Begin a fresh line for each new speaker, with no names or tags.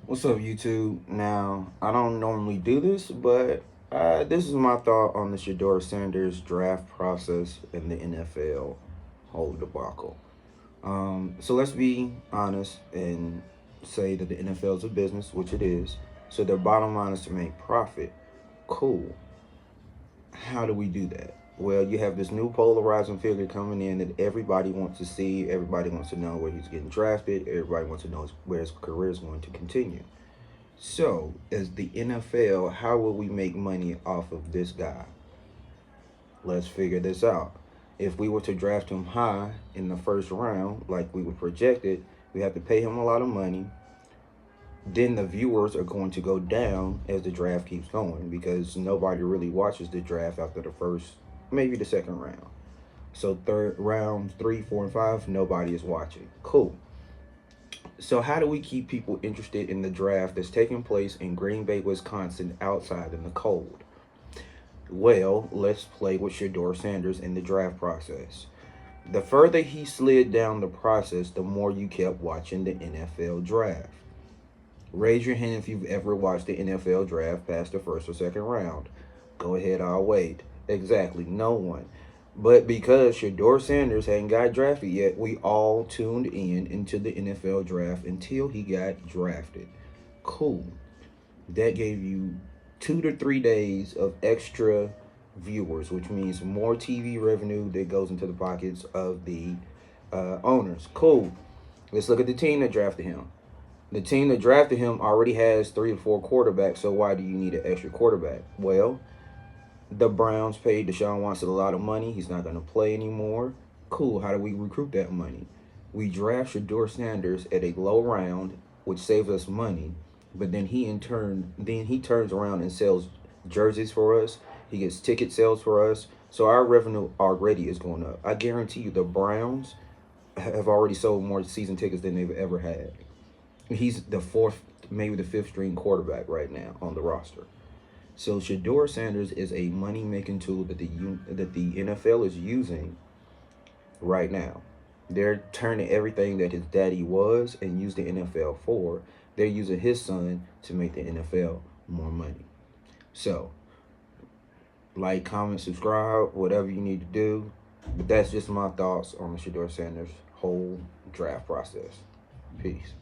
What's up, YouTube? Now, I don't normally do this, but this is my thought on the Shador Sanders draft process in the NFL whole debacle. So let's be honest and say that the NFL is a business, which it is. So their bottom line is to make profit. Cool. How do we do that? Well, you have this new polarizing figure coming in that everybody wants to see. Everybody wants to know where he's getting drafted. Everybody wants to know where his career is going to continue. So, as the NFL, how will we make money off of this guy? Let's figure this out. If we were to draft him high in the first round, like we were projected, we have to pay him a lot of money. Then the viewers are going to go down as the draft keeps going because nobody really watches the draft after the first, maybe the second round. So, third round, three, four, and five, nobody is watching. Cool. So, how do we keep people interested in the draft that's taking place in Green Bay, Wisconsin, outside in the cold? Well, let's play with Shador Sanders in the draft process. The further he slid down the process, the more you kept watching the NFL draft. Raise your hand if you've ever watched the NFL draft past the first or second round. Go ahead, I'll wait. Exactly, no one. But because Shador Sanders hadn't got drafted yet, we all tuned in into the NFL draft until he got drafted. Cool. That gave you 2 to 3 days of extra viewers, which means more TV revenue that goes into the pockets of the owners. Cool. Let's look at the team that drafted him. The team that drafted him already has 3 or 4 quarterbacks, so why do you need an extra quarterback? Well, the Browns paid Deshaun Watson a lot of money. He's not going to play anymore. Cool. How do we recruit that money? We draft Shador Sanders at a low round, which saves us money. But then he turns around and sells jerseys for us. He gets ticket sales for us. So our revenue already is going up. I guarantee you, the Browns have already sold more season tickets than they've ever had. He's the fourth, maybe the fifth string quarterback right now on the roster. So Shador Sanders is a money making tool that the NFL is using right now. They're turning everything that his daddy was and used the NFL for. They're using his son to make the NFL more money. So, like, comment, subscribe, whatever you need to do. But that's just my thoughts on the Shador Sanders whole draft process. Peace.